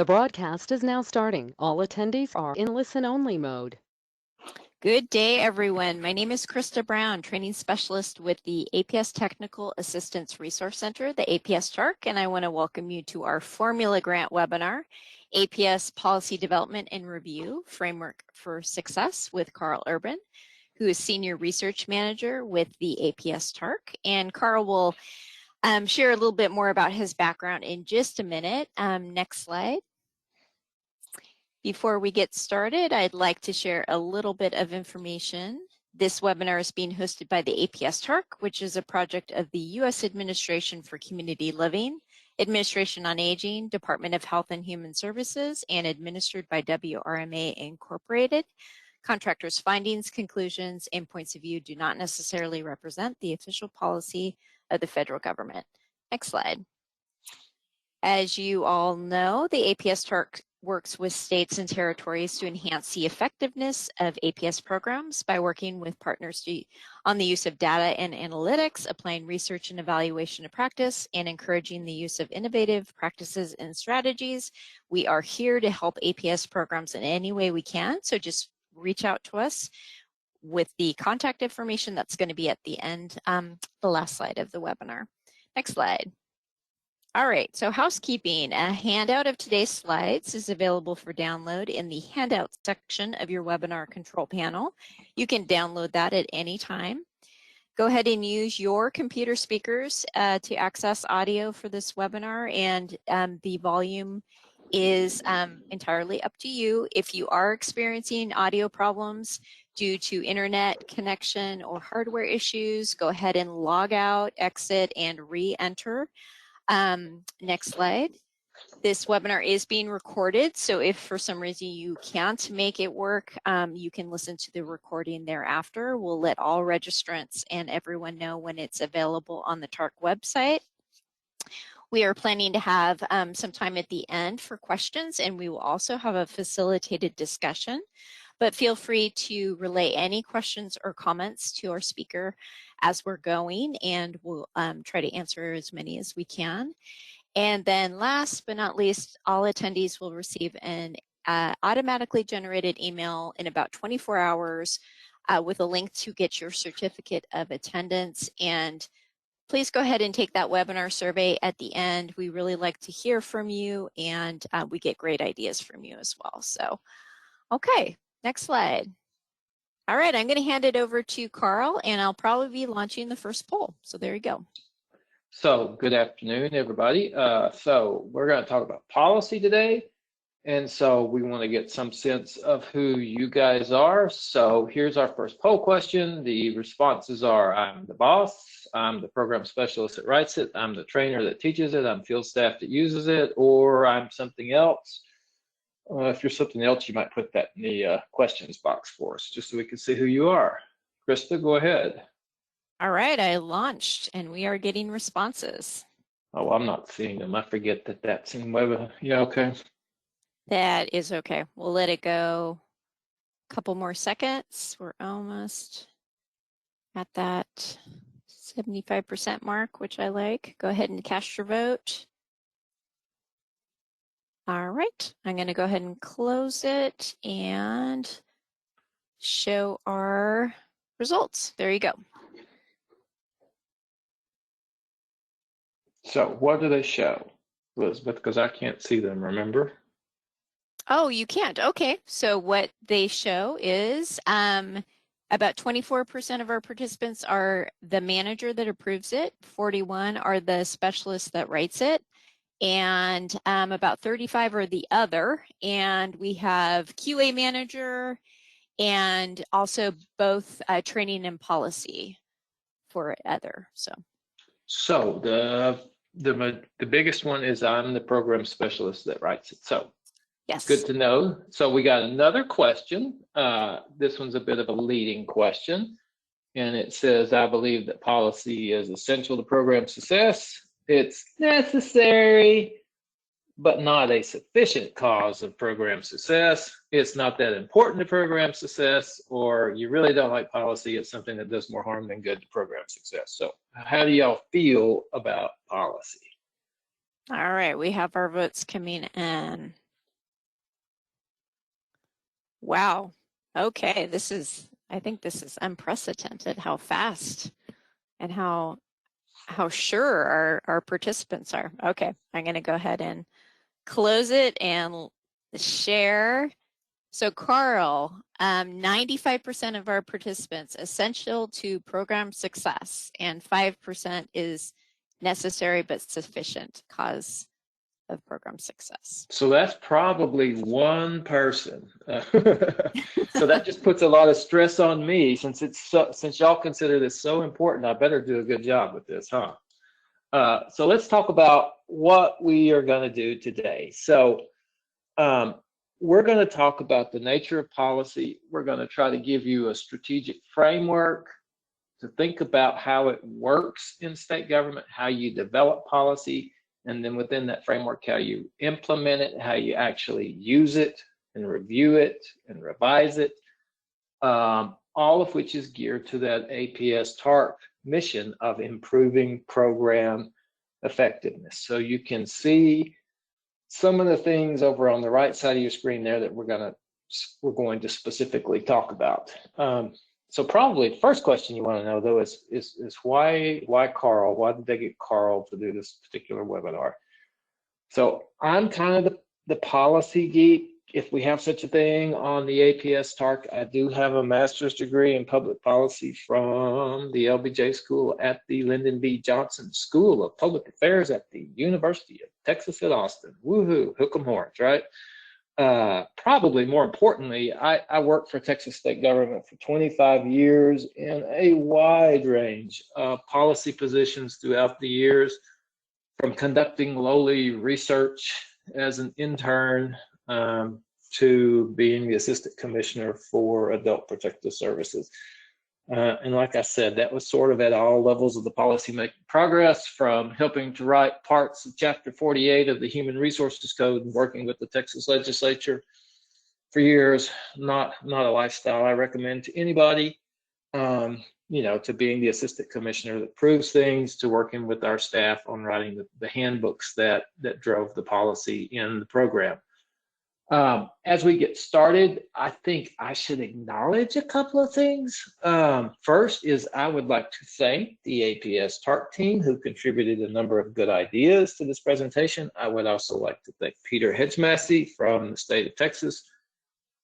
The broadcast is now starting. All attendees are in listen-only mode. Good day, everyone. My name is Krista Brown, Training Specialist with the APS Technical Assistance Resource Center, the APS TARC, and I want to welcome you to our Formula Grant webinar, APS Policy Development and Review, Framework for Success with Carl Urban, who is Senior Research Manager with the APS TARC. And Carl will share a little bit more about his background in just a minute. Next slide. Before we get started, I'd like to share a little bit of information. This webinar is being hosted by the APS TARC, which is a project of the U.S. Administration for Community Living, Administration on Aging, Department of Health and Human Services, and administered by WRMA Incorporated. Contractors' findings, conclusions, and points of view do not necessarily represent the official policy of the federal government. Next slide. As you all know, the APS TARC works with states and territories to enhance the effectiveness of APS programs by working with partners on the use of data and analytics, applying research and evaluation to practice, and encouraging the use of innovative practices and strategies. We are here to help APS programs in any way we can, so just reach out to us with the contact information that's going to be at the end, the last slide of the webinar. Next slide. All right, so housekeeping. A handout of today's slides is available for download in the handout section of your webinar control panel. You can download that at any time. Go ahead and use your computer speakers to access audio for this webinar, and the volume is entirely up to you. If you are experiencing audio problems due to internet connection or hardware issues, go ahead and log out, exit, and re-enter. Next slide. This webinar is being recorded, so if for some reason you can't make it work, you can listen to the recording thereafter. We'll let all registrants and everyone know when it's available on the TARC website. We are planning to have some time at the end for questions, and we will also have a facilitated discussion. But feel free to relay any questions or comments to our speaker as we're going, and we'll try to answer as many as we can. And then last but not least, all attendees will receive an automatically generated email in about 24 hours with a link to get your certificate of attendance. And please go ahead and take that webinar survey at the end. We really like to hear from you, and we get great ideas from you as well. So, okay. Next slide. All right, I'm going to hand it over to Carl, and I'll probably be launching the first poll. So there you go. So good afternoon, everybody. So we're going to talk about policy today. And so we want to get some sense of who you guys are. So here's our first poll question. The responses are: I'm the boss, I'm the program specialist that writes it, I'm the trainer that teaches it, I'm field staff that uses it, or I'm something else. If you're something else, you might put that in the questions box for us, just so we can see who you are. Krista, go ahead. All right, I launched, and we are getting responses. Oh, I'm not seeing them. I forget that that's in web. Yeah, okay. That is okay. We'll let it go a couple more seconds. We're almost at that 75% mark, which I like. Go ahead and cast your vote. All right, I'm going to go ahead and close it and show our results. There you go. So what do they show, Elizabeth? Because I can't see them, remember? Oh, you can't. Okay, so what they show is about 24% of our participants are the manager that approves it, 41 are the specialist that writes it, and about 35 are the other, and we have QA manager and also both training and policy for other. So the biggest one is I'm the program specialist that writes it. So yes, good to know. So we got another question. This one's a bit of a leading question, and it says, I believe that policy is essential to program success. It's necessary, but not a sufficient cause of program success. It's not that important to program success, or you really don't like policy. It's something that does more harm than good to program success. So how do y'all feel about policy? All right, we have our votes coming in. Wow. Okay, I think this is unprecedented how fast and how sure our participants are. Okay, I'm going to go ahead and close it and share. So Carl, 95% of our participants essential to program success, and 5% is necessary but sufficient cause of program success. So that's probably one person. So that just puts a lot of stress on me since since y'all consider this so important. I better do a good job with this, huh? So let's talk about what we are going to do today. So we're going to talk about the nature of policy. We're going to try to give you a strategic framework to think about how it works in state government, how you develop policy, and then within that framework, how you implement it, how you actually use it and review it and revise it, all of which is geared to that APS TARC mission of improving program effectiveness. So you can see some of the things over on the right side of your screen there that we're going to specifically talk about. So probably the first question you want to know though is why Carl? Why did they get Carl to do this particular webinar? So I'm kind of the policy geek, if we have such a thing, on the APS TARC. I do have a master's degree in public policy from the LBJ School at the Lyndon B. Johnson School of Public Affairs at the University of Texas at Austin. Woohoo, hook 'em horns, right? Probably more importantly, I worked for Texas state government for 25 years in a wide range of policy positions throughout the years, from conducting lowly research as an intern to being the assistant commissioner for adult protective services. And like I said, that was sort of at all levels of the policymaking progress, from helping to write parts of Chapter 48 of the Human Resources Code and working with the Texas legislature for years. Not a lifestyle I recommend to anybody. To being the assistant commissioner that proves things, to working with our staff on writing the handbooks that drove the policy in the program. As we get started, I think I should acknowledge a couple of things. First is I would like to thank the APS TARC team who contributed a number of good ideas to this presentation. I would also like to thank Peter Hedgemassey from the state of Texas,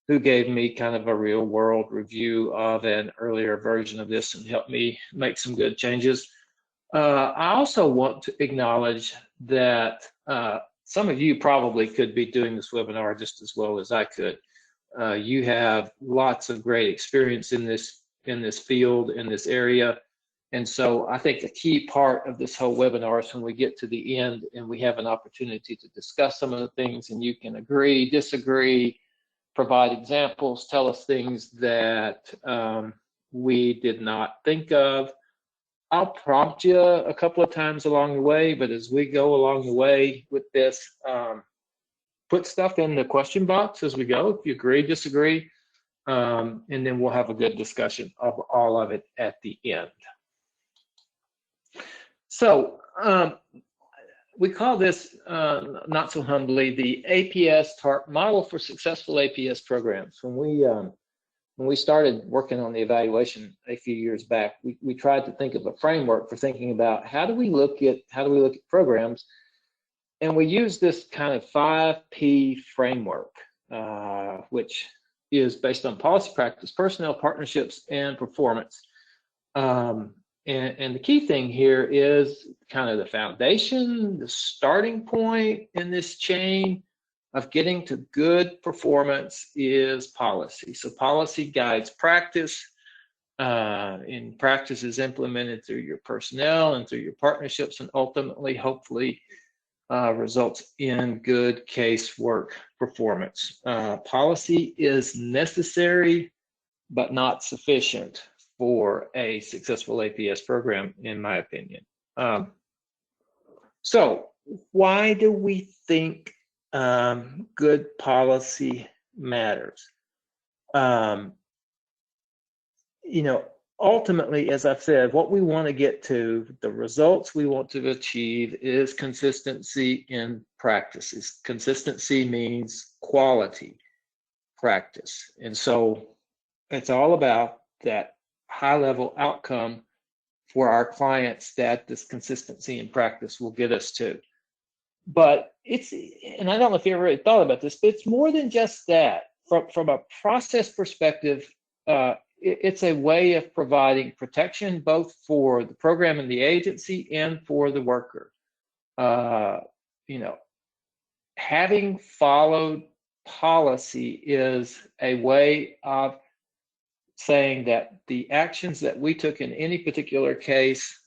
who gave me kind of a real world review of an earlier version of this and helped me make some good changes. I also want to acknowledge that some of you probably could be doing this webinar just as well as I could. You have lots of great experience in this field, in this area. And so I think a key part of this whole webinar is when we get to the end and we have an opportunity to discuss some of the things, and you can agree, disagree, provide examples, tell us things that we did not think of. I'll prompt you a couple of times along the way, but as we go along the way with this, put stuff in the question box as we go, if you agree, disagree, and then we'll have a good discussion of all of it at the end. So we call this, not so humbly, the APS TARC model for successful APS programs. When we started working on the evaluation a few years back, we tried to think of a framework for thinking about how do we look at programs, and we used this kind of 5P framework, which is based on policy, practice, personnel, partnerships, and performance. And the key thing here is kind of the foundation, the starting point in this chain of getting to good performance is policy. So policy guides practice, and practice is implemented through your personnel and through your partnerships, and ultimately, hopefully, results in good casework performance. Policy is necessary, but not sufficient for a successful APS program, in my opinion. So why do we think good policy matters? Ultimately, as I've said, what we want to get to, the results we want to achieve, is consistency in practices. Consistency means quality. practice. And so it's all about that high-level outcome for our clients that this consistency in practice will get us to. But and I don't know if you ever really thought about this, but it's more than just that. From a process perspective, it's a way of providing protection both for the program and the agency and for the worker. You know, having followed policy is a way of saying that the actions that we took in any particular case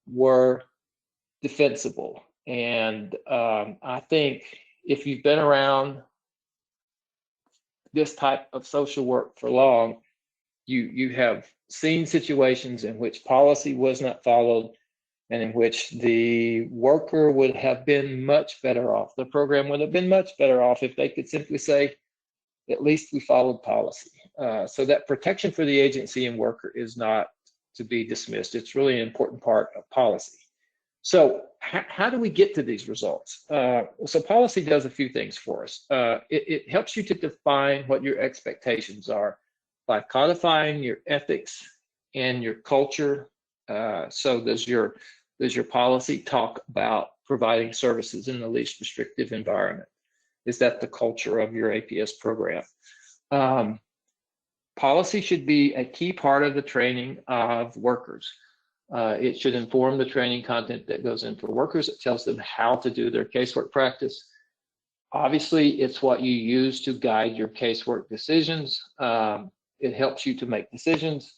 were defensible. And I think if you've been around this type of social work for long, you have seen situations in which policy was not followed and in which the worker would have been much better off. The program would have been much better off if they could simply say, at least we followed policy. So that protection for the agency and worker is not to be dismissed. It's really an important part of policy. So how do we get to these results? So policy does a few things for us. It helps you to define what your expectations are by codifying your ethics and your culture. So does your policy talk about providing services in the least restrictive environment? Is that the culture of your APS program? Policy should be a key part of the training of workers. It should inform the training content that goes in for workers. It tells them how to do their casework practice. Obviously, it's what you use to guide your casework decisions. It helps you to make decisions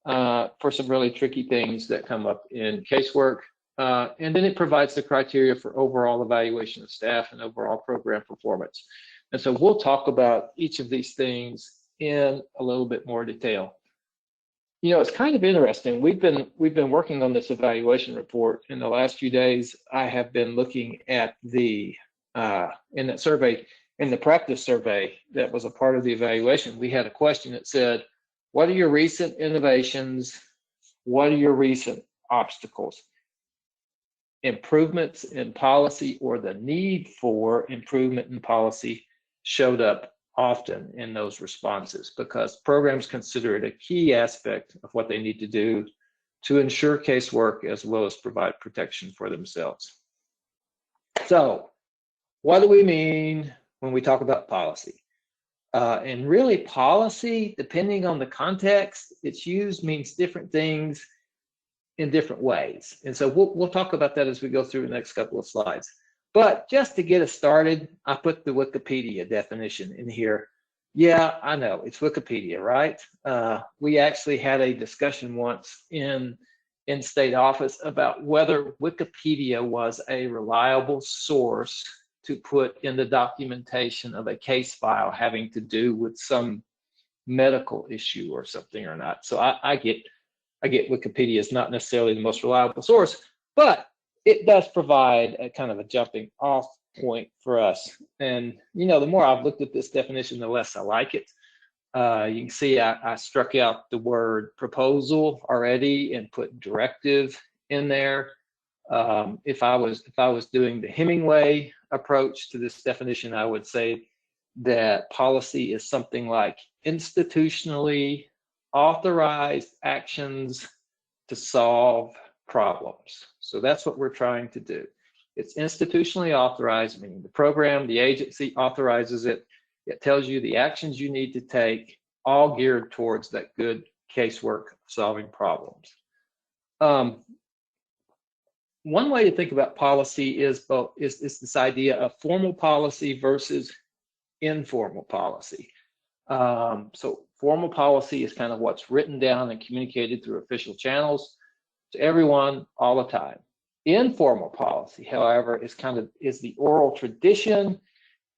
for some really tricky things that come up in casework. And then it provides the criteria for overall evaluation of staff and overall program performance. And so we'll talk about each of these things in a little bit more detail. You know, it's kind of interesting. We've been working on this evaluation report. In the last few days, I have been looking at the in that survey, in the practice survey that was a part of the evaluation. We had a question that said, what are your recent innovations? What are your recent obstacles? Improvements in policy or the need for improvement in policy showed up often in those responses because programs consider it a key aspect of what they need to do to ensure casework as well as provide protection for themselves. So what do we mean when we talk about policy? And really policy, depending on the context it's used, means different things in different ways. And so we'll talk about that as we go through the next couple of slides. But just to get us started, I put the Wikipedia definition in here. Yeah, I know, it's Wikipedia, right? We actually had a discussion once in state office about whether Wikipedia was a reliable source to put in the documentation of a case file having to do with some medical issue or something or not. So I get Wikipedia is not necessarily the most reliable source, but it does provide a kind of a jumping off point for us. And, you know, the more I've looked at this definition, the less I like it. You can see I struck out the word proposal already and put directive in there. If I was doing the Hemingway approach to this definition, I would say that policy is something like institutionally authorized actions to solve problems. So that's what we're trying to do. It's institutionally authorized, meaning the program, the agency authorizes it. It tells you the actions you need to take, all geared towards that good casework solving problems. One way to think about policy is this idea of formal policy versus informal policy. So formal policy is kind of what's written down and communicated through official channels to everyone all the time. Informal policy, however, is the oral tradition,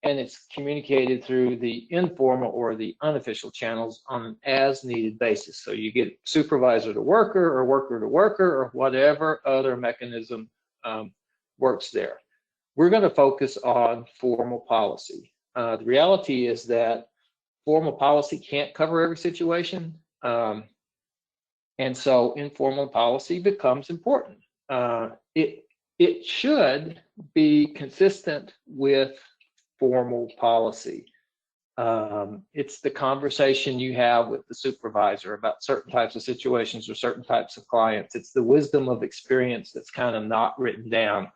and it's communicated through the informal or the unofficial channels on an as-needed basis. So you get supervisor to worker or whatever other mechanism works there. We're going to focus on formal policy. The reality is that formal policy can't cover every situation. And so informal policy becomes important. It should be consistent with formal policy. It's the conversation you have with the supervisor about certain types of situations or certain types of clients. It's the wisdom of experience that's kind of not written down.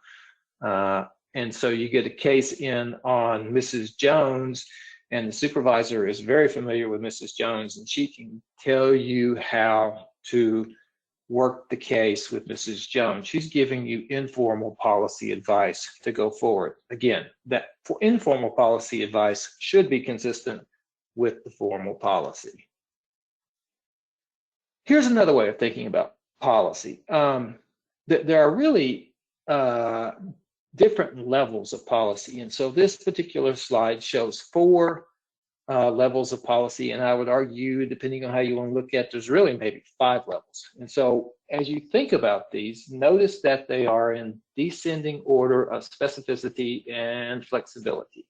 And so you get a case in on Mrs. Jones, and the supervisor is very familiar with Mrs. Jones, and she can tell you how to work the case with Mrs. Jones. She's giving you informal policy advice to go forward. Again, that for informal policy advice should be consistent with the formal policy. Here's another way of thinking about policy. There are really different levels of policy. And so this particular slide shows 4 levels of policy, and I would argue, depending on how you want to look at it, there's really maybe 5 levels. And so as you think about these, notice that they are in descending order of specificity and flexibility.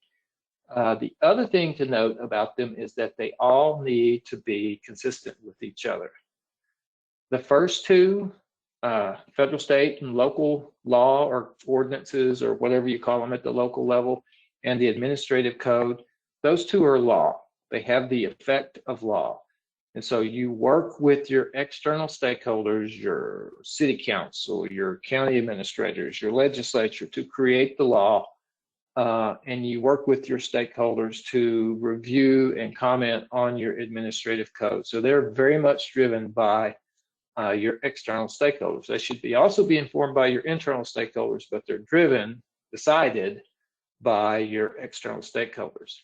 The other thing to note about them is that they all need to be consistent with each other. The first 2, federal, state, and local law or ordinances or whatever you call them at the local level, and the administrative code, those 2 are law. They have the effect of law. And so you work with your external stakeholders, your city council, your county administrators, your legislature to create the law, and you work with your stakeholders to review and comment on your administrative code. So they're very much driven by your external stakeholders. They should also be informed by your internal stakeholders, but they're decided by your external stakeholders.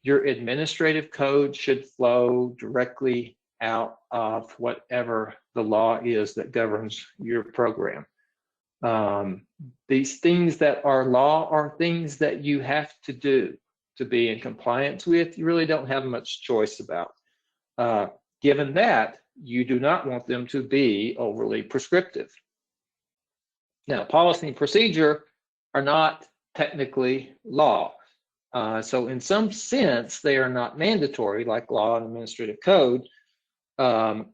Your administrative code should flow directly out of whatever the law is that governs your program. These things that are law are things that you have to do to be in compliance with. You really don't have much choice about. Given that, you do not want them to be overly prescriptive. Now, policy and procedure are not technically law. So in some sense, they are not mandatory like law and administrative code. But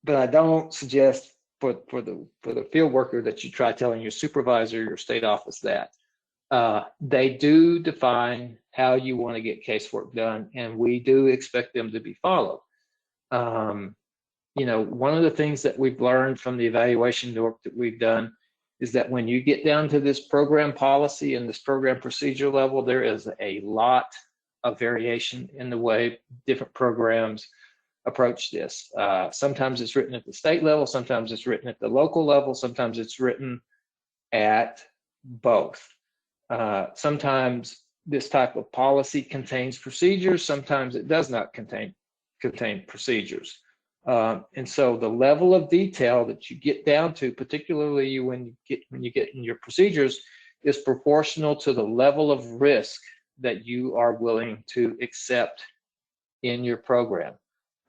I don't suggest for the field worker that you try telling your supervisor, your state office that. They do define how you want to get casework done, and we do expect them to be followed. One of the things that we've learned from the evaluation work that we've done is that when you get down to this program policy and this program procedure level, there is a lot of variation in the way different programs approach this. Sometimes it's written at the state level, sometimes it's written at the local level, sometimes it's written at both. Sometimes this type of policy contains procedures, sometimes it does not contain procedures. And so the level of detail that you get down to, particularly when you get in your procedures, is proportional to the level of risk that you are willing to accept in your program.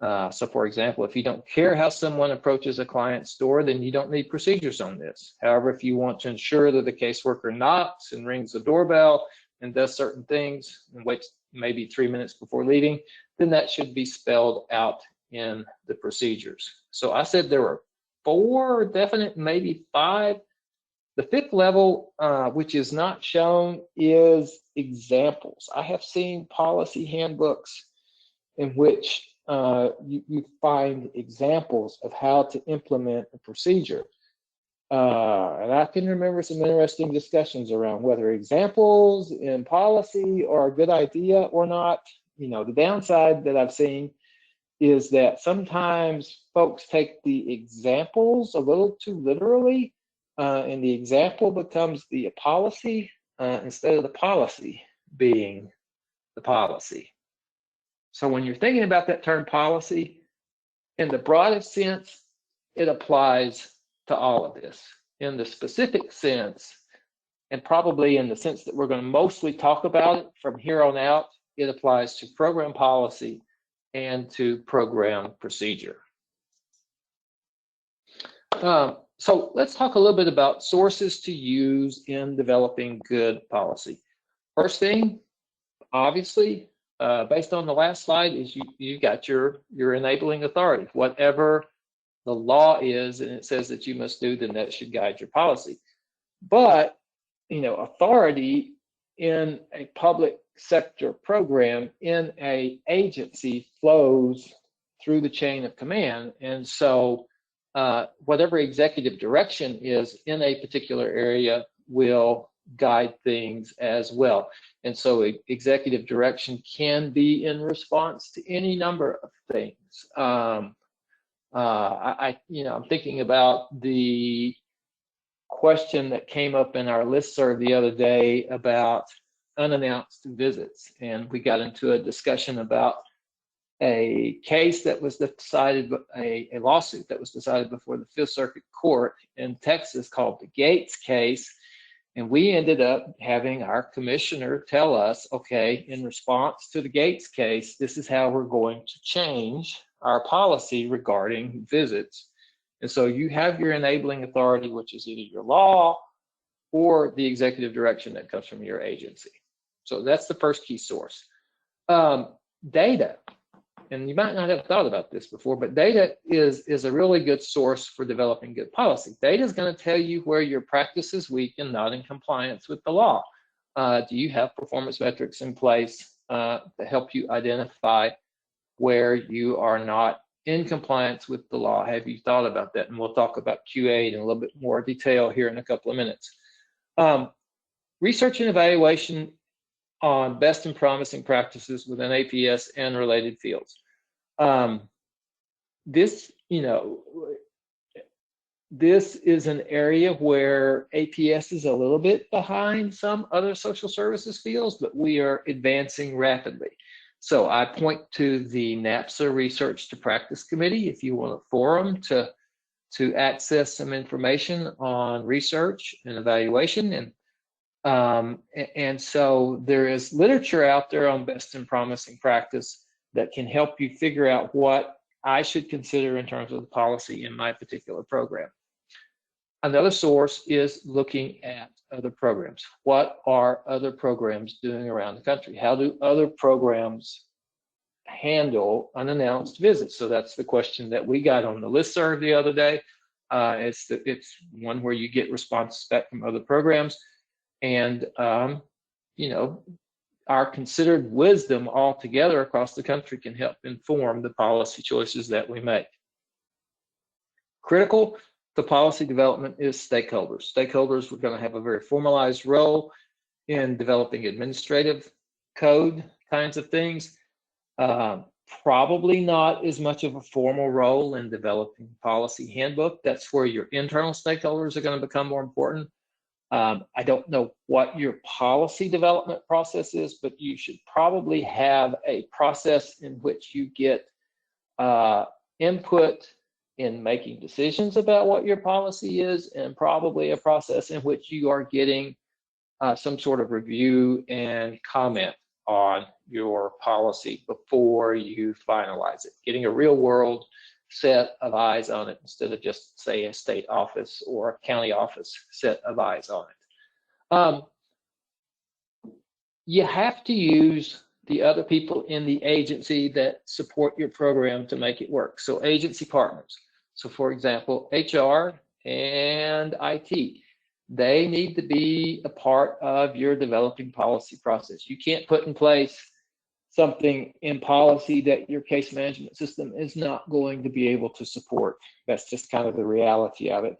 So for example, if you don't care how someone approaches a client's door, then you don't need procedures on this. However, if you want to ensure that the caseworker knocks and rings the doorbell and does certain things and waits maybe 3 minutes before leaving, then that should be spelled out in the procedures. So I said there were 4 definite, maybe 5. The 5th level, which is not shown, is examples. I have seen policy handbooks in which you find examples of how to implement a procedure. And I can remember some interesting discussions around whether examples in policy are a good idea or not. The downside that I've seen is that sometimes folks take the examples a little too literally, and the example becomes the policy instead of the policy being the policy. So when you're thinking about that term policy, in the broadest sense, it applies to all of this. In the specific sense, and probably in the sense that we're going to mostly talk about it from here on out, it applies to program policy and to program procedure. So let's talk a little bit about sources to use in developing good policy. First thing, obviously, based on the last slide, is you got your enabling authority. Whatever the law is and it says that you must do, then that should guide your policy. But authority in a public sector program in a agency flows through the chain of command. And so whatever executive direction is in a particular area will guide things as well. And so executive direction can be in response to any number of things. I'm thinking about the question that came up in our listserv the other day about unannounced visits, and we got into a discussion about a case that was decided, a lawsuit that was decided before the Fifth Circuit Court in Texas called the Gates case. And we ended up having our commissioner tell us, okay, in response to the Gates case, this is how we're going to change our policy regarding visits. And so you have your enabling authority, which is either your law or the executive direction that comes from your agency. So that's the first key source. Data, and you might not have thought about this before, but data is a really good source for developing good policy. Data is going to tell you where your practice is weak and not in compliance with the law. Do you have performance metrics in place to help you identify where you are not in compliance with the law? Have you thought about that? And we'll talk about QA in a little bit more detail here in a couple of minutes. Research and evaluation on best and promising practices within APS and related fields. This is an area where APS is a little bit behind some other social services fields, but we are advancing rapidly. So I point to the NAPSA Research to Practice Committee if you want a forum to access some information on research and evaluation. And so there is literature out there on best and promising practice that can help you figure out what I should consider in terms of the policy in my particular program. Another source is looking at other programs. What are other programs doing around the country? How do other programs handle unannounced visits? So that's the question that we got on the listserv the other day. It's one where you get responses back from other programs. And, our considered wisdom all together across the country can help inform the policy choices that we make. Critical to policy development is stakeholders. Stakeholders are going to have a very formalized role in developing administrative code kinds of things. Probably not as much of a formal role in developing policy handbook. That's where your internal stakeholders are going to become more important. I don't know what your policy development process is, but you should probably have a process in which you get input in making decisions about what your policy is, and probably a process in which you are getting some sort of review and comment on your policy before you finalize it, getting a real world set of eyes on it instead of just, say, a state office or a county office set of eyes on it. You have to use the other people in the agency that support your program to make it work. So agency partners. So for example, HR and IT, they need to be a part of your developing policy process. You can't put in place something in policy that your case management system is not going to be able to support. That's just kind of the reality of it.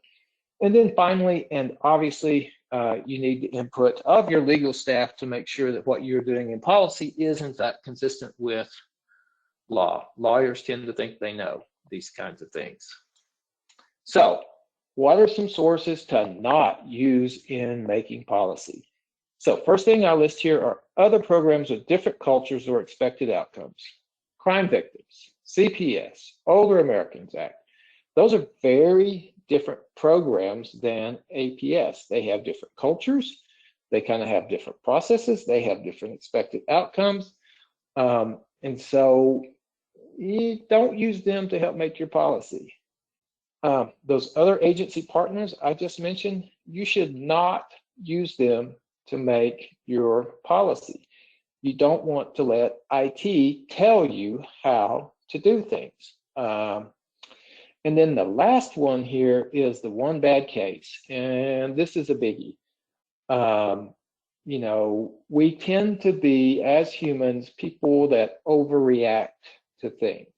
And then finally, and obviously, you need the input of your legal staff to make sure that what you're doing in policy is in fact consistent with law. Lawyers tend to think they know these kinds of things. So what are some sources to not use in making policy? So first thing I list here are other programs with different cultures or expected outcomes. Crime victims, CPS, Older Americans Act. Those are very different programs than APS. They have different cultures. They kind of have different processes. They have different expected outcomes. And so you don't use them to help make your policy. Those other agency partners I just mentioned, you should not use them to make your policy. You don't want to let IT tell you how to do things. And then the last one here is the one bad case, and this is a biggie. you know, we tend to be, as humans, people that overreact to things.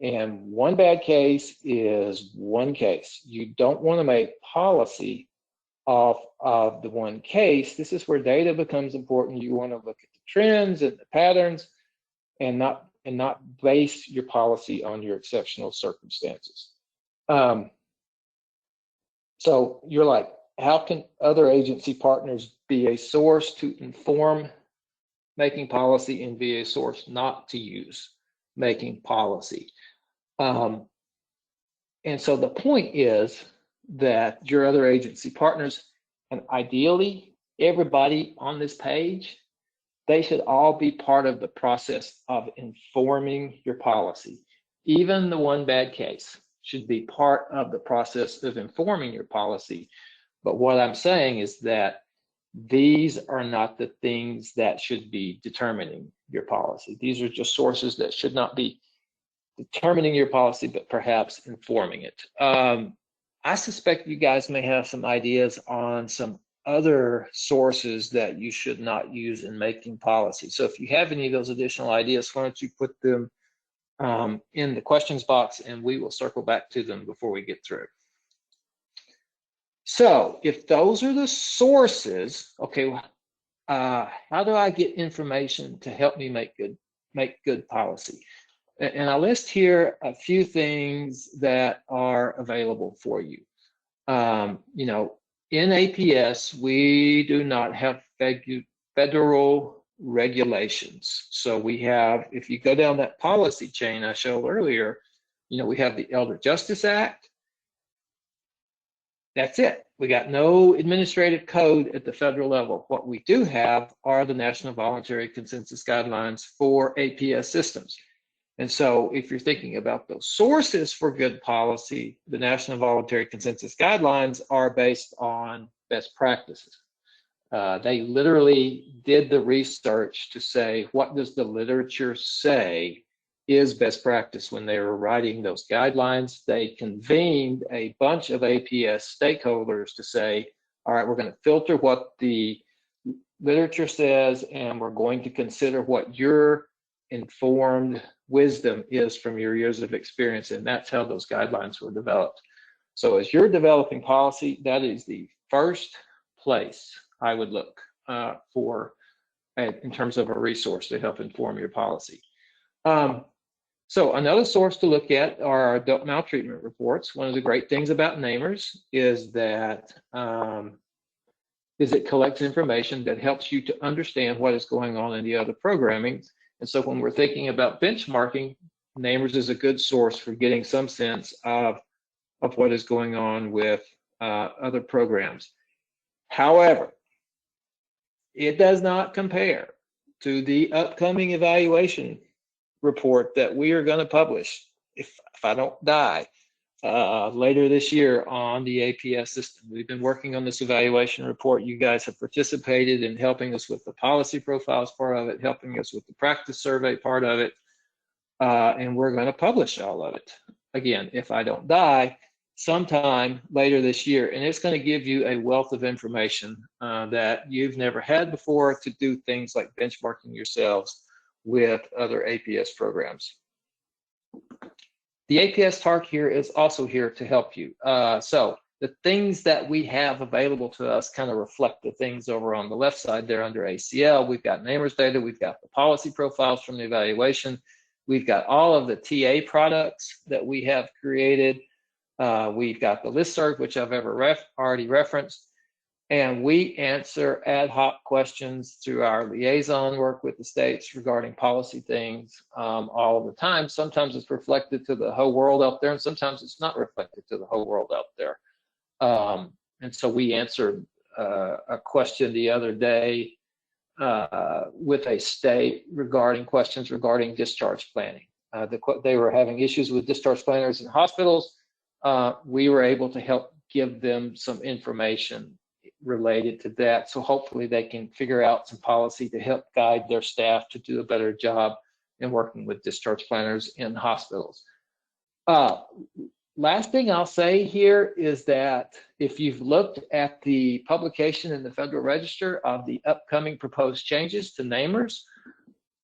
And one bad case is one case. You don't want to make policy off of the one case. This is where data becomes important. You want to look at the trends and the patterns and not base your policy on your exceptional circumstances. So you're like, how can other agency partners be a source to inform making policy and be a source not to use making policy? And so the point is that your other agency partners, and ideally everybody on this page, they should all be part of the process of informing your policy. Even the one bad case should be part of the process of informing your policy. But what I'm saying is that these are not the things that should be determining your policy. These are just sources that should not be determining your policy, but perhaps informing it. I suspect you guys may have some ideas on some other sources that you should not use in making policy. So if you have any of those additional ideas, why don't you put them in the questions box, and we will circle back to them before we get through. So if those are the sources, okay, how do I get information to help me make good policy? And I list here a few things that are available for you. You know, in APS, we do not have federal regulations. So we have, if you go down that policy chain I showed earlier, you know, we have the Elder Justice Act. That's it. We got no administrative code at the federal level. What we do have are the National Voluntary Consensus Guidelines for APS systems. And so if you're thinking about those sources for good policy, the National Voluntary Consensus Guidelines are based on best practices. They literally did the research to say, what does the literature say is best practice? When they were writing those guidelines, they convened a bunch of APS stakeholders to say, all right, we're going to filter what the literature says, and we're going to consider what your informed wisdom is from your years of experience, and that's how those guidelines were developed. So as you're developing policy, that is the first place I would look for in terms of a resource to help inform your policy. So another source to look at are adult maltreatment reports. One of the great things about NAMERS is that it collects information that helps you to understand what is going on in the other programming. And so when we're thinking about benchmarking, NAMERS is a good source for getting some sense of what is going on with other programs. However, it does not compare to the upcoming evaluation report that we are going to publish, if I don't die, later this year on the APS system. We've been working on this evaluation report. You guys have participated in helping us with the policy profiles part of it, helping us with the practice survey part of it, and we're going to publish all of it. Again, if I don't die, sometime later this year, and it's going to give you a wealth of information that you've never had before to do things like benchmarking yourselves with other APS programs. The APS TARC here is also here to help you. So the things that we have available to us kind of reflect the things over on the left side there under ACL. We've got NAMERS data, we've got the policy profiles from the evaluation, we've got all of the TA products that we have created, we've got the listserv, which I've already referenced, and we answer ad hoc questions through our liaison work with the states regarding policy things all of the time. Sometimes it's reflected to the whole world out there, and sometimes it's not reflected to the whole world out there. And so we answered a question the other day with a state regarding questions regarding discharge planning. They were having issues with discharge planners in hospitals. We were able to help give them some information related to that. So hopefully they can figure out some policy to help guide their staff to do a better job in working with discharge planners in hospitals. last thing I'll say here is that if you've looked at the publication in the Federal Register of the upcoming proposed changes to namers,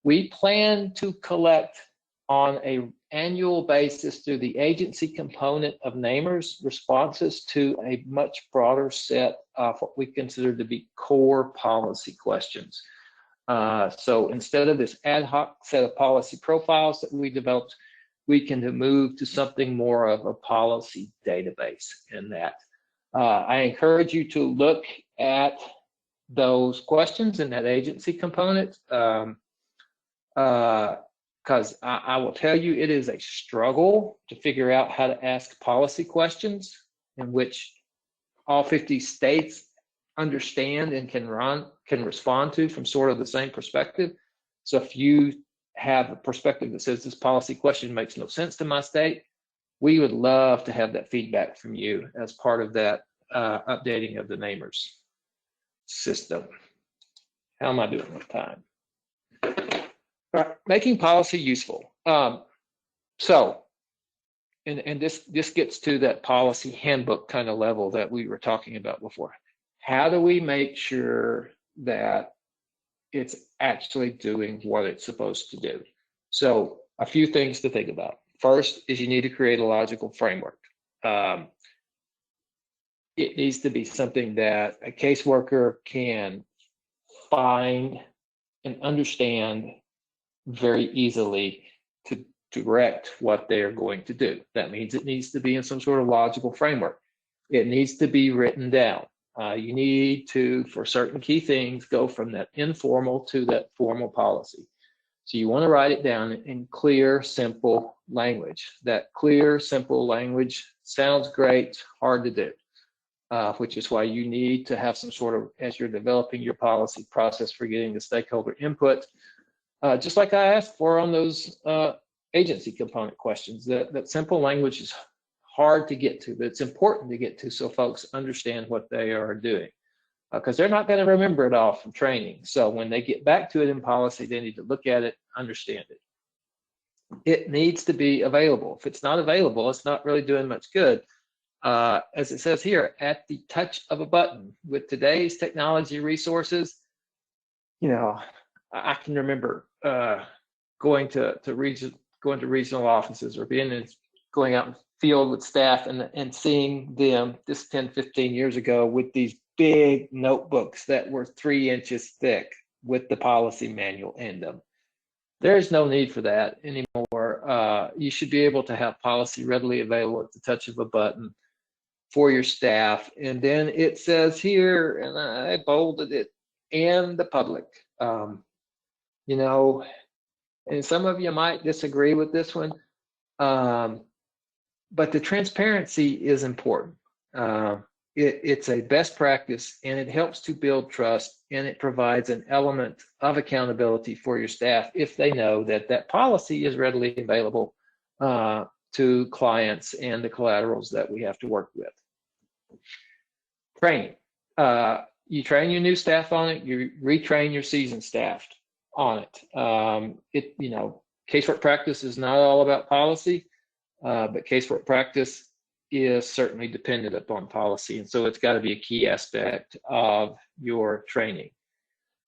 we plan to collect on an annual basis through the agency component of namers responses to a much broader set of what we consider to be core policy questions. So instead of this ad hoc set of policy profiles that we developed, we can move to something more of a policy database in that. I encourage you to look at those questions in that agency component, because I will tell you it is a struggle to figure out how to ask policy questions in which all 50 states understand and can respond to from sort of the same perspective. So if you have a perspective that says this policy question makes no sense to my state, we would love to have that feedback from you as part of that updating of the namers system. How am I doing with time? Making policy useful. So, and this gets to that policy handbook kind of level that we were talking about before. How do we make sure that it's actually doing what it's supposed to do? So a few things to think about. First is you need to create a logical framework. It needs to be something that a caseworker can find and understand very easily to direct what they are going to do. That means it needs to be in some sort of logical framework. It needs to be written down. You need to, for certain key things, go from that informal to that formal policy. So you want to write it down in clear, simple language. That clear, simple language sounds great, hard to do, which is why you need to have some sort of, as you're developing your policy process for getting the stakeholder input, just like I asked for on those agency component questions, that simple language is hard to get to, but it's important to get to so folks understand what they are doing, because they're not going to remember it all from training. So when they get back to it in policy, they need to look at it, understand it. It needs to be available. If it's not available, it's not really doing much good. As it says here, at the touch of a button. With today's technology resources, you know, I can remember going to regional offices or going out in the field with staff and seeing them this 10, 15 years ago with these big notebooks that were 3 inches thick with the policy manual in them. There's no need for that anymore. You should be able to have policy readily available at the touch of a button for your staff. And then it says here, and I bolded it, and the public. You know, and some of you might disagree with this one, but the transparency is important. It's a best practice, and it helps to build trust, and it provides an element of accountability for your staff if they know that that policy is readily available to clients and the collaterals that we have to work with. Training. You train your new staff on it, you retrain your seasoned staff on it. You know, casework practice is not all about policy, but casework practice is certainly dependent upon policy, and so it's got to be a key aspect of your training.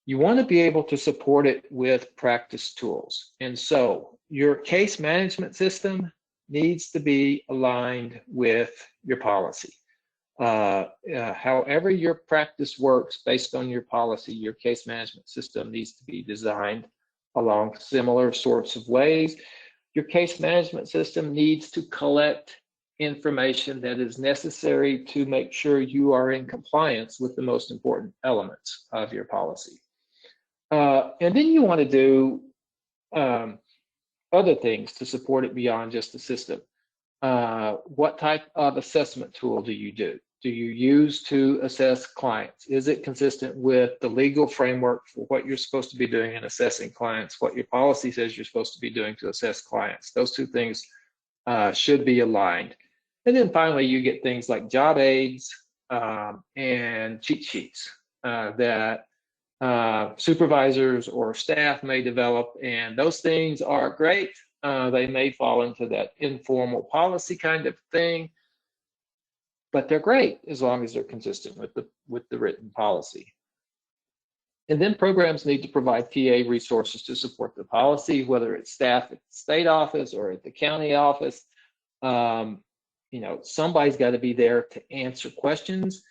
You want to be able to support it with practice tools, and so your case management system needs to be aligned with your policy. However your practice works based on your policy, your case management system needs to be designed along similar sorts of ways. Your case management system needs to collect information that is necessary to make sure you are in compliance with the most important elements of your policy. And then you want to do other things to support it beyond just the system. What type of assessment tool do you do? Do you use to assess clients? Is it consistent with the legal framework for what you're supposed to be doing in assessing clients, what your policy says you're supposed to be doing to assess clients? Those two things should be aligned. And then finally, you get things like job aids and cheat sheets that supervisors or staff may develop. And those things are great, They may fall into that informal policy kind of thing, but they're great as long as they're consistent with the written policy. And then programs need to provide PA resources to support the policy, whether it's staff at the state office or at the county office. You know, somebody's got to be there to answer questions,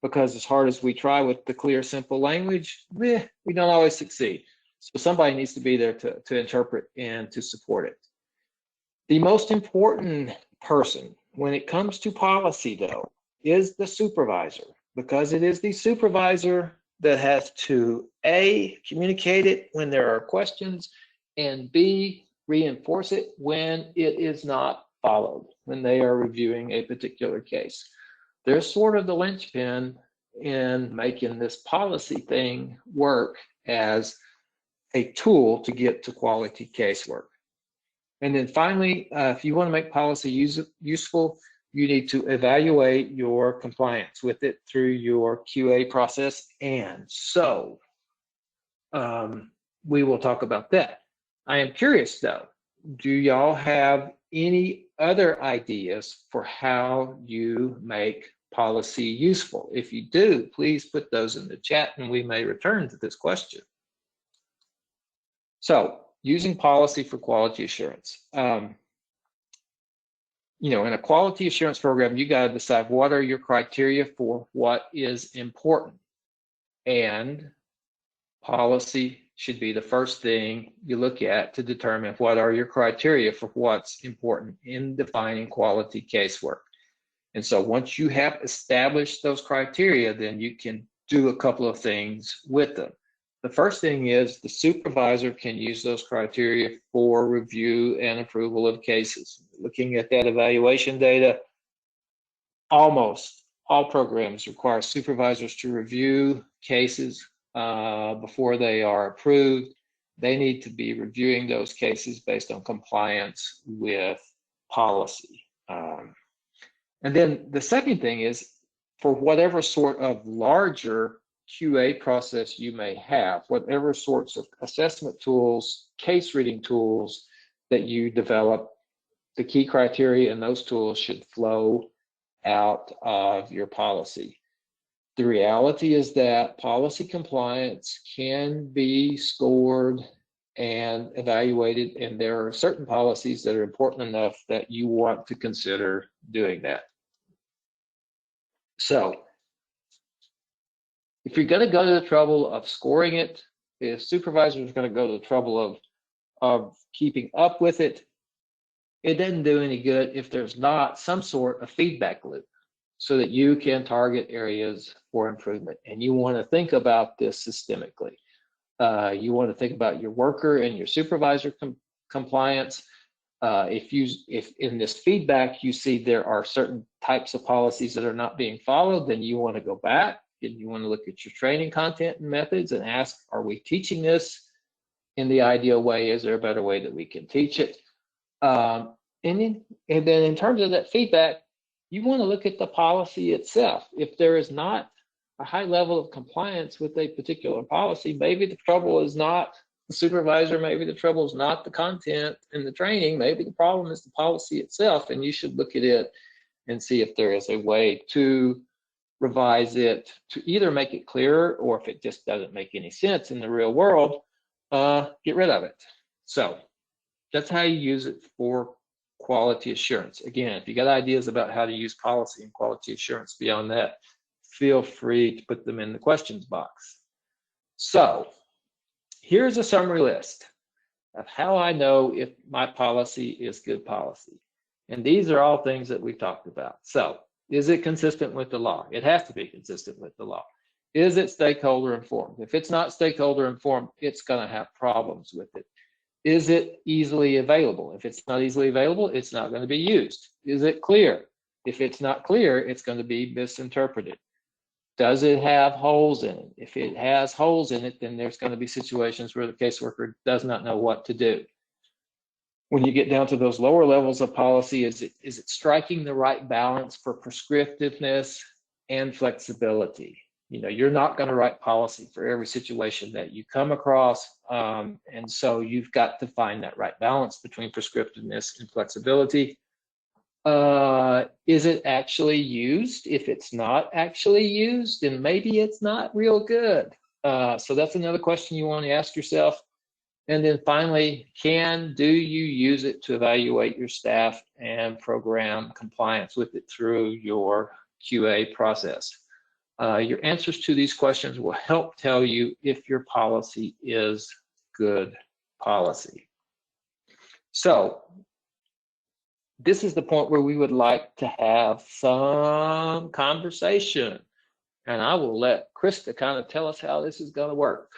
because as hard as we try with the clear, simple language, we don't always succeed. So somebody needs to be there to interpret and to support it. The most important person when it comes to policy, though, is the supervisor, because it is the supervisor that has to A, communicate it when there are questions, and B, reinforce it when it is not followed, when they are reviewing a particular case. They're sort of the linchpin in making this policy thing work as a tool to get to quality casework. And then finally, if you want to make policy useful, you need to evaluate your compliance with it through your QA process. And so we will talk about that. I am curious though, do y'all have any other ideas for how you make policy useful? If you do, please put those in the chat and we may return to this question. So, using policy for quality assurance. You know, in a quality assurance program, you got to decide what are your criteria for what is important. And policy should be the first thing you look at to determine what are your criteria for what's important in defining quality casework. And so once you have established those criteria, then you can do a couple of things with them. The first thing is the supervisor can use those criteria for review and approval of cases. Looking at that evaluation data, almost all programs require supervisors to review cases before they are approved. They need to be reviewing those cases based on compliance with policy. And then the second thing is, for whatever sort of larger QA process you may have, whatever sorts of assessment tools, case reading tools that you develop, the key criteria in those tools should flow out of your policy. The reality is that policy compliance can be scored and evaluated, and there are certain policies that are important enough that you want to consider doing that. So, if you're going to go to the trouble of scoring it, if supervisor is going to go to the trouble of keeping up with it, it doesn't do any good if there's not some sort of feedback loop so that you can target areas for improvement. And you want to think about this systemically. You want to think about your worker and your supervisor compliance. If in this feedback you see there are certain types of policies that are not being followed, then you want to go back and you want to look at your training content and methods and ask, are we teaching this in the ideal way? Is there a better way that we can teach it? And then in terms of that feedback, you want to look at the policy itself. If there is not a high level of compliance with a particular policy, maybe the trouble is not the supervisor, maybe the trouble is not the content and the training, maybe the problem is the policy itself, and you should look at it and see if there is a way to revise it to either make it clearer, or if it just doesn't make any sense in the real world, get rid of it. So that's how you use it for quality assurance. Again, if you got ideas about how to use policy and quality assurance beyond that, feel free to put them in the questions box. So here's a summary list of how I know if my policy is good policy. And these are all things that we've talked about. So, is it consistent with the law? It has to be consistent with the law. Is it stakeholder informed? If it's not stakeholder informed, it's going to have problems with it. Is it easily available? If it's not easily available, it's not going to be used. Is it clear? If it's not clear, it's going to be misinterpreted. Does it have holes in it? If it has holes in it, then there's going to be situations where the caseworker does not know what to do. When you get down to those lower levels of policy, is it striking the right balance for prescriptiveness and flexibility? You're not going to write policy for every situation that you come across. And so you've got to find that right balance between prescriptiveness and flexibility. Is it actually used? If it's not actually used, then maybe it's not real good. So that's another question you want to ask yourself. And then finally, do you use it to evaluate your staff and program compliance with it through your QA process? Your answers to these questions will help tell you if your policy is good policy. So this is the point where we would like to have some conversation. And I will let Krista kind of tell us how this is going to work.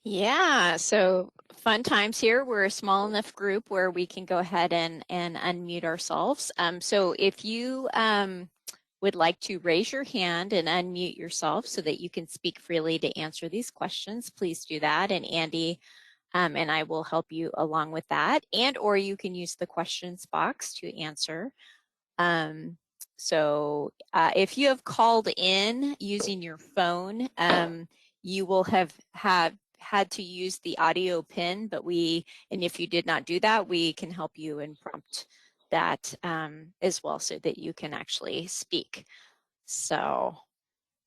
Yeah, so fun times here. We're a small enough group where we can go ahead and unmute ourselves. So if you would like to raise your hand and unmute yourself so that you can speak freely to answer these questions, please do that. And Andy and I will help you along with that. And or you can use the questions box to answer. So if you have called in using your phone, you will have had to use the audio pin, and if you did not do that, we can help you and prompt that as well so that you can actually speak. So,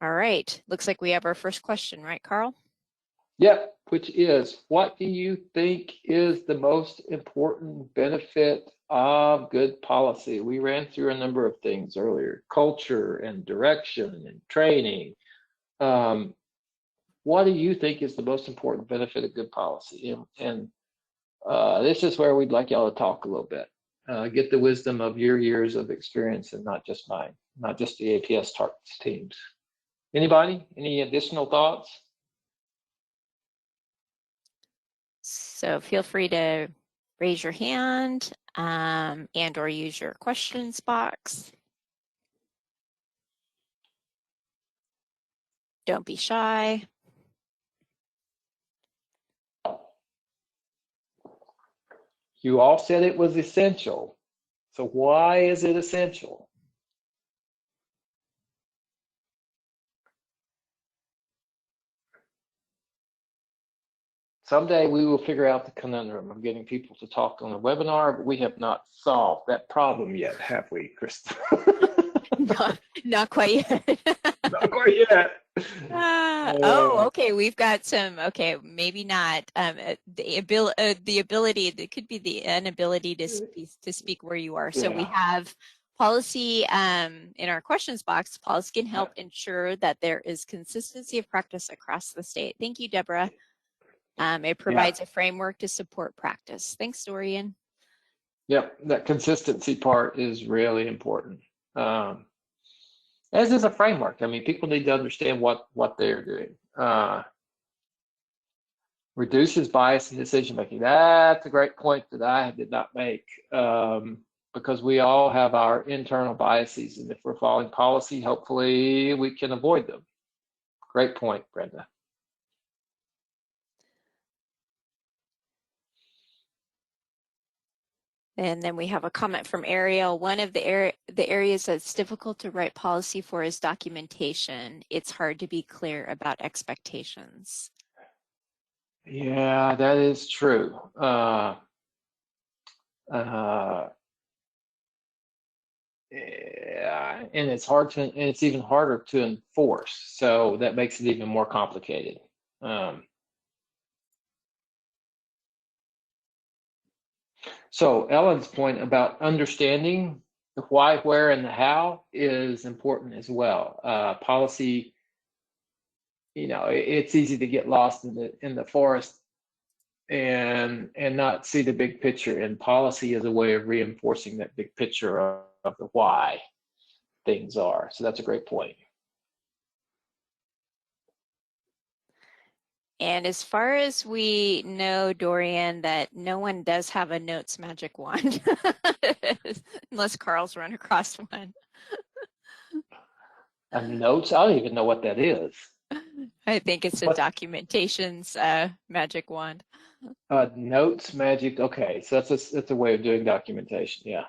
all right, looks like we have our first question, right, Carl? Yep, which is, what do you think is the most important benefit of good policy? We ran through a number of things earlier: culture and direction and training. What do you think is the most important benefit of good policy? And this is where we'd like y'all to talk a little bit. Get the wisdom of your years of experience and not just mine, not just the APS TARC's teams. Anybody? Any additional thoughts? So feel free to raise your hand and or use your questions box. Don't be shy. You all said it was essential. So why is it essential? Someday we will figure out the conundrum of getting people to talk on a webinar, but we have not solved that problem yet, have we, Krista? Not quite yet. Not quite yet. Okay, we've got some, okay, maybe not. The ability, that could be the inability to speak where you are. So we have policy in our questions box. Policy can help ensure that there is consistency of practice across the state. Thank you, Deborah. It provides a framework to support practice. Thanks, Dorian. Yep, that consistency part is really important. As is a framework. I mean, people need to understand what they're doing. Reduces bias in decision making. That's a great point that I did not make, because we all have our internal biases, and if we're following policy, hopefully we can avoid them. Great point, Brenda. And then we have a comment from Ariel. One of the areas that's difficult to write policy for is documentation. It's hard to be clear about expectations. Yeah, that is true. Yeah, and it's even harder to enforce. So that makes it even more complicated. So Ellen's point about understanding the why, where, and the how is important as well. Policy, it's easy to get lost in the forest and not see the big picture. And policy is a way of reinforcing that big picture of the why things are. So that's a great point. And as far as we know, Dorian, that no one does have a notes magic wand, unless Carl's run across one. A notes? I don't even know what that is. I think it's a documentations magic wand. Notes magic. Okay, so that's a way of doing documentation. Yeah.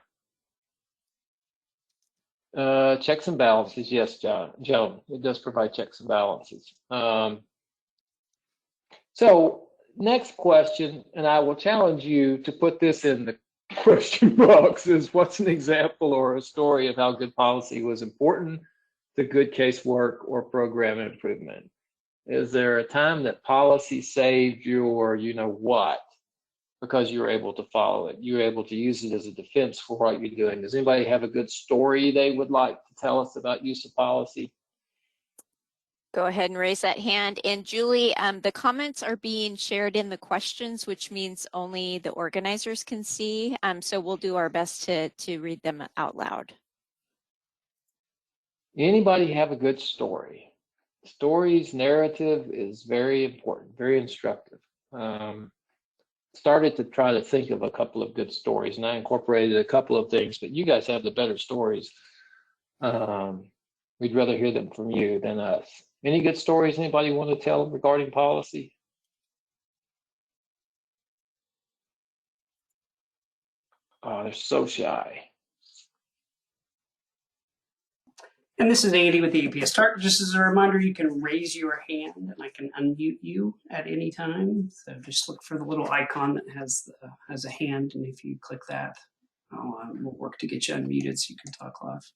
Checks and balances, yes, Joan, it does provide checks and balances. So next question, and I will challenge you to put this in the question box, is what's an example or a story of how good policy was important to good casework or program improvement? Is there a time that policy saved your, you know what, because you were able to follow it? You were able to use it as a defense for what you're doing. Does anybody have a good story they would like to tell us about use of policy? Go ahead and raise that hand. And Julie, the comments are being shared in the questions, which means only the organizers can see. So we'll do our best to read them out loud. Anybody have a good story? Stories, narrative is very important, very instructive. Started to try to think of a couple of good stories, and I incorporated a couple of things, but you guys have the better stories. We'd rather hear them from you than us. Any good stories anybody want to tell regarding policy? Oh, they're so shy. And this is Andy with the APS TARC. Just as a reminder, you can raise your hand and I can unmute you at any time. So just look for the little icon that has a hand, and if you click that, we'll work to get you unmuted so you can talk live.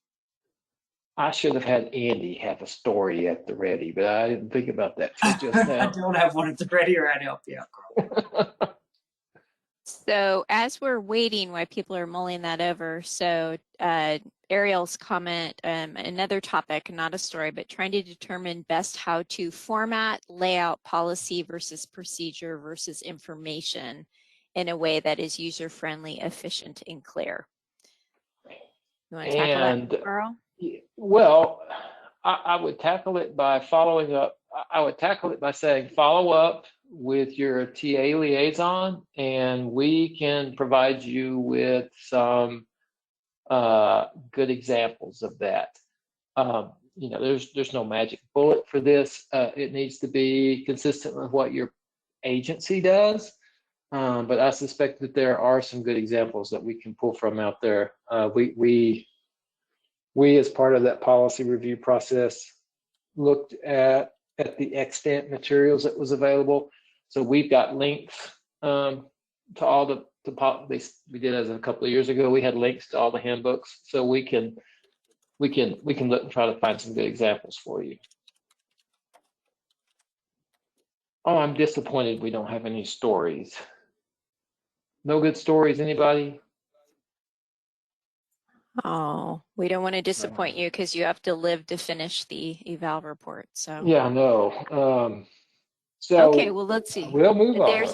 I should have had Andy have a story at the ready, but I didn't think about that till just I now. don't have one at the ready, or I'd help you out, Carl. So as we're waiting while people are mulling that over, so Ariel's comment, another topic, not a story, but trying to determine best how to format, layout policy versus procedure versus information in a way that is user-friendly, efficient, and clear. You want to tackle that, Carl? Well, I would tackle it by following up. I would tackle it by saying, follow up with your TA liaison, and we can provide you with some good examples of that. You know, there's no magic bullet for this. It needs to be consistent with what your agency does. But I suspect that there are some good examples that we can pull from out there. We as part of that policy review process looked at the extant materials that was available. So we've got links to all the we did as a couple of years ago. We had links to all the handbooks, so we can look and try to find some good examples for you. Oh, I'm disappointed we don't have any stories. No good stories, anybody? Oh, we don't want to disappoint you because you have to live to finish the eval report. So yeah, no. So okay, well, let's see. We'll move on.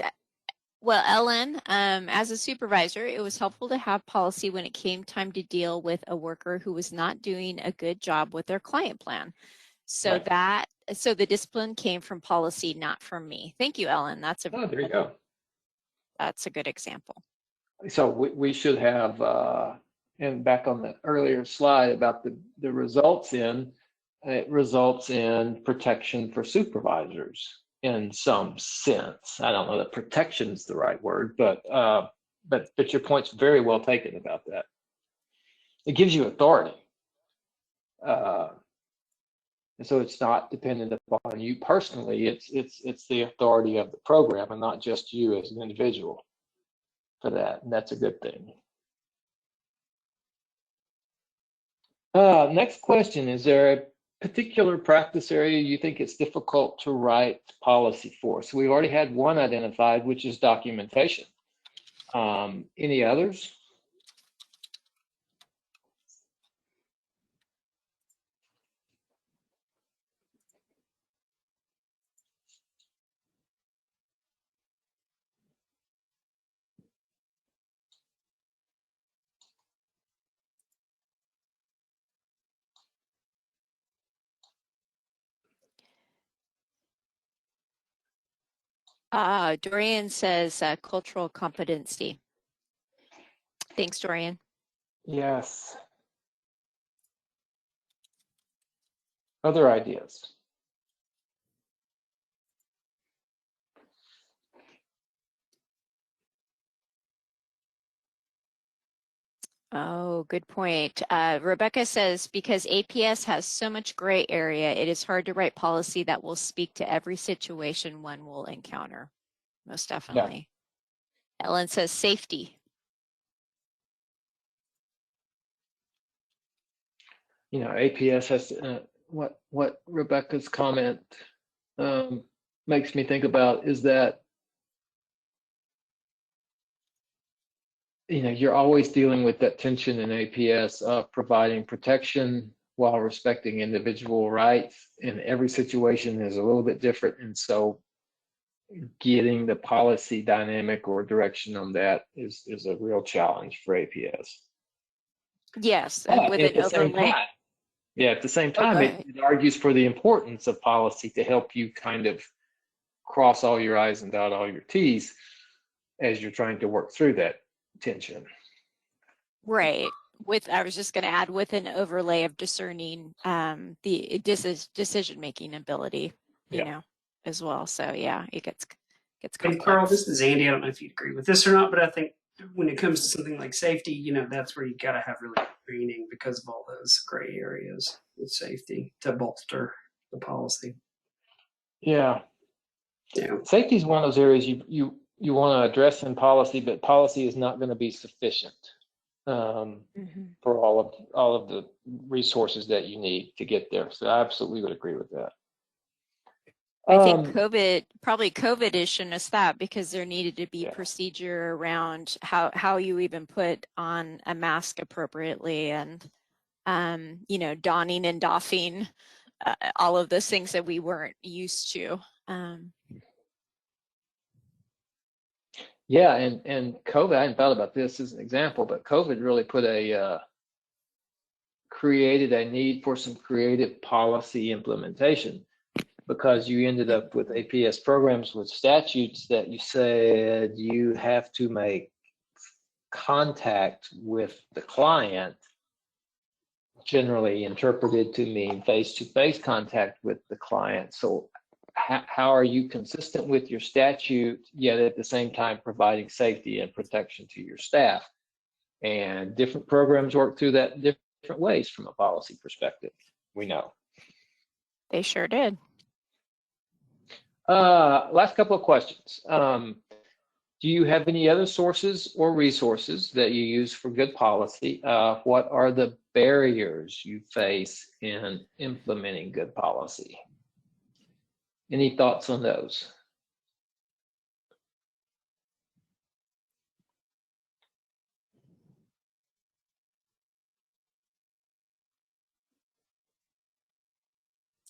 Well, Ellen, as a supervisor, it was helpful to have policy when it came time to deal with a worker who was not doing a good job with their client plan. So Right. so the discipline came from policy, not from me. Thank you, Ellen. There you go. That's a good example. So we should have, and back on the earlier slide about the results in, it results in protection for supervisors in some sense. I don't know that protection is the right word, but your point's very well taken about that. It gives you authority. And so it's not dependent upon you personally, it's the authority of the program and not just you as an individual for that, and that's a good thing. Next question, is there a particular practice area you think it's difficult to write policy for? So we've already had one identified, which is documentation. Any others? Dorian says cultural competency. Thanks, Dorian. Yes. Other ideas? Oh, good point. Rebecca says, because APS has so much gray area, it is hard to write policy that will speak to every situation one will encounter. Most definitely. Ellen says safety. You know, APS has what Rebecca's comment makes me think about is that, you know, you're always dealing with that tension in APS of providing protection while respecting individual rights, and every situation is a little bit different. And so getting the policy dynamic or direction on that is a real challenge for APS. Yes, and But with at an the same overlay. time, yeah, at the same Oh, time, go it, ahead. it argues for the importance of policy to help you kind of cross all your I's and dot all your T's as you're trying to work through that tension. Right. I was just going to add, with an overlay of discerning the decision-making ability, you know, as well. So yeah, it gets And complex. Carl, this is Andy. I don't know if you'd agree with this or not, but I think when it comes to something like safety, you know, that's where you got to have really good training because of all those gray areas with safety to bolster the policy. Yeah. Yeah. Safety is one of those areas you want to address in policy, but policy is not going to be sufficient for all of the resources that you need to get there. So I absolutely would agree with that. I think COVID is showing us that, because there needed to be Yeah. procedure around how you even put on a mask appropriately, and you know, donning and doffing, all of those things that we weren't used to. Yeah, and COVID, I hadn't thought about this as an example, but COVID really created a need for some creative policy implementation, because you ended up with APS programs with statutes that you said you have to make contact with the client, generally interpreted to mean face-to-face contact with the client. So how are you consistent with your statute, yet at the same time providing safety and protection to your staff? And different programs work through that different ways from a policy perspective, we know. They sure did. Last couple of questions. Do you have any other sources or resources that you use for good policy? What are the barriers you face in implementing good policy? Any thoughts on those?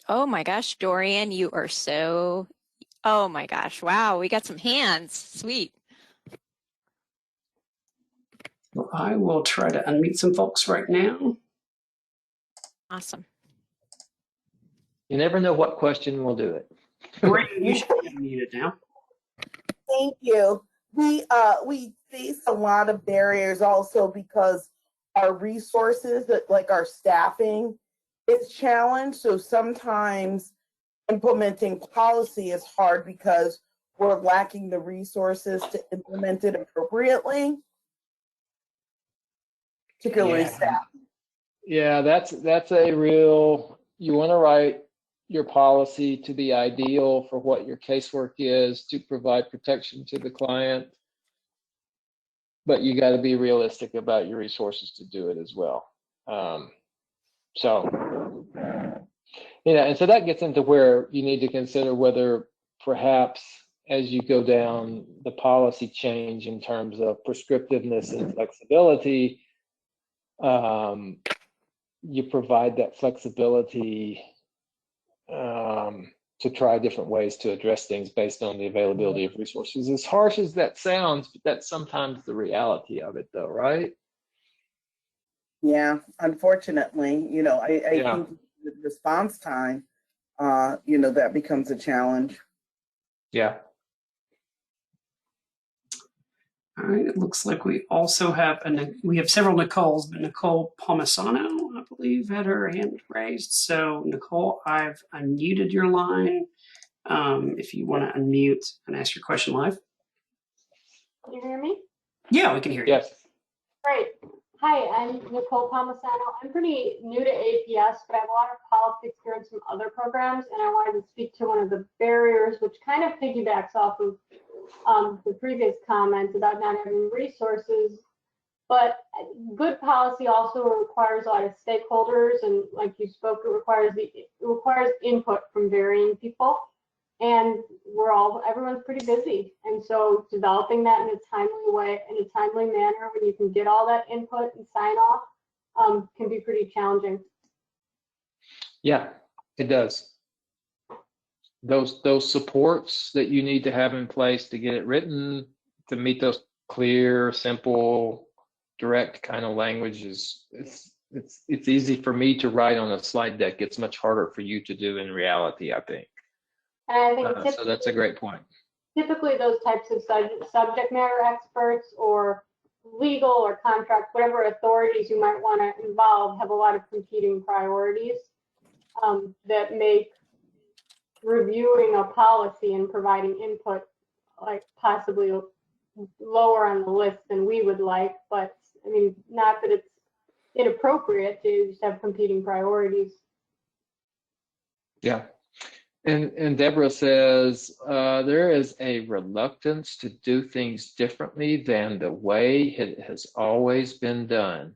Oh my gosh, Dorian, you are so, oh my gosh, wow, we got some hands. Sweet. Well, I will try to unmute some folks right now. Awesome. You never know what question will do it. Dorian, you should be unmuted now. Thank you. We face a lot of barriers also because our resources, like our staffing, is challenged. So sometimes implementing policy is hard because we're lacking the resources to implement it appropriately, particularly staff. Yeah, that's a real, you want to write your policy to be ideal for what your casework is, to provide protection to the client, but you got to be realistic about your resources to do it as well. So, yeah, and so that gets into where you need to consider whether perhaps as you go down the policy change in terms of prescriptiveness and flexibility, you provide that flexibility to try different ways to address things based on the availability of resources. As harsh as that sounds, that's sometimes the reality of it though, right? Yeah, unfortunately, you know, I think the response time, you know, that becomes a challenge. Yeah. All right, it looks like we also have, we have several Nicoles, but Nicole Palmisano, I believe, had her hand raised. So Nicole, I've unmuted your line. If you want to unmute and ask your question live. Can you hear me? Yeah, we can hear you. Yes. Great. Hi, I'm Nicole Palmisano. I'm pretty new to APS, but I have a lot of policy experience from other programs, and I wanted to speak to one of the barriers, which kind of piggybacks off of the previous comments about not having resources. But good policy also requires a lot of stakeholders, and like you spoke, it requires input from varying people. And everyone's pretty busy. And so developing that in a timely way, in a timely manner, when you can get all that input and sign off, can be pretty challenging. Yeah, it does. Those supports that you need to have in place to get it written, to meet those clear, simple, direct kind of language it's easy for me to write on a slide deck. It's much harder for you to do in reality, I think. And I think So that's a great point. typically those types of subject matter experts or legal or contract, whatever authorities you might want to involve, have a lot of competing priorities that make reviewing a policy and providing input like possibly lower on the list than we would like. But I mean, not that it's inappropriate to just have competing priorities. Yeah. And Deborah says, there is a reluctance to do things differently than the way it has always been done.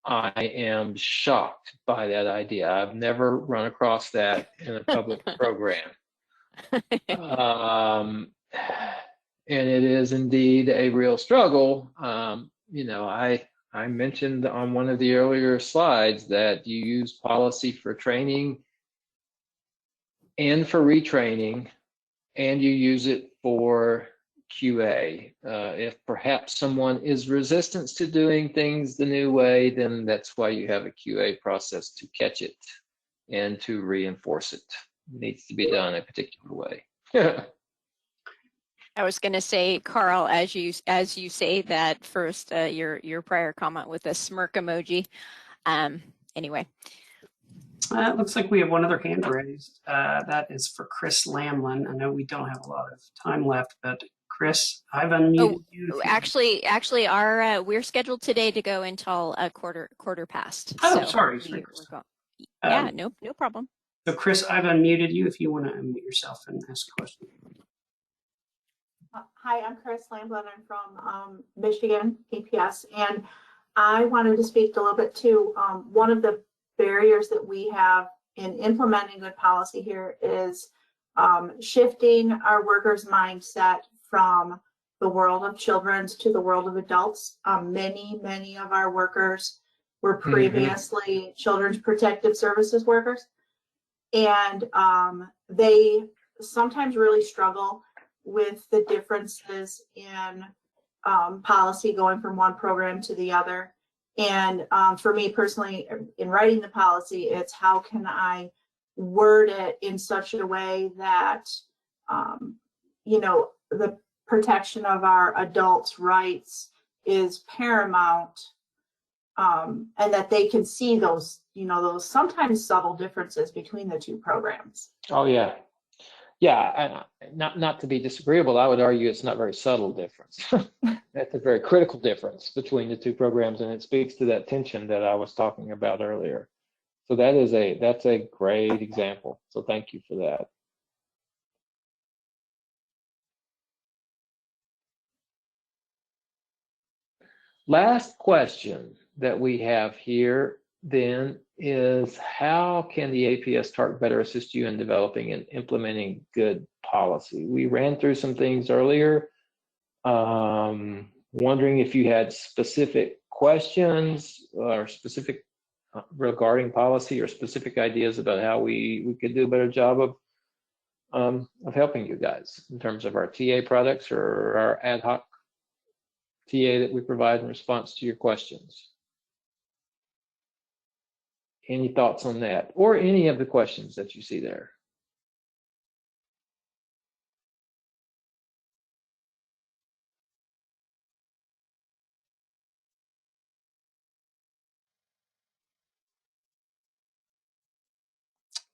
I am shocked by that idea. I've never run across that in a public program. And it is indeed a real struggle. You know, I mentioned on one of the earlier slides that you use policy for training and for retraining, and you use it for QA. If perhaps someone is resistant to doing things the new way, then that's why you have a QA process to catch it and to reinforce it. It needs to be done a particular way. I was going to say, Carl, as you say that first, your prior comment with a smirk emoji. Anyway. It looks like we have one other hand raised. That is for Chris Lamlin. I know we don't have a lot of time left, but Chris, I've unmuted you. Actually, our we're scheduled today to go until a quarter past. Oh, so sorry. Yeah, no problem. So Chris, I've unmuted you if you want to unmute yourself and ask a question. Hi, I'm Chris Lamblin. I'm from Michigan, APS, and I wanted to speak a little bit to one of the barriers that we have in implementing good policy here is shifting our workers' mindset from the world of children to the world of adults. Many of our workers were previously children's protective services workers, and they sometimes really struggle with the differences in policy going from one program to the other. And for me personally, in writing the policy, it's how can I word it in such a way that, you know, the protection of our adults' rights is paramount, and that they can see those, you know, those sometimes subtle differences between the two programs. Oh, yeah. Yeah, not to be disagreeable, I would argue it's not very subtle difference. That's a very critical difference between the two programs, and it speaks to that tension that I was talking about earlier. So that's a great example. So thank you for that. Last question that we have here then is, how can the APS TARC better assist you in developing and implementing good policy? We ran through some things earlier. Wondering if you had specific questions or specific regarding policy or specific ideas about how we could do a better job of helping you guys in terms of our TA products or our ad hoc TA that we provide in response to your questions. Any thoughts on that, or any of the questions that you see there?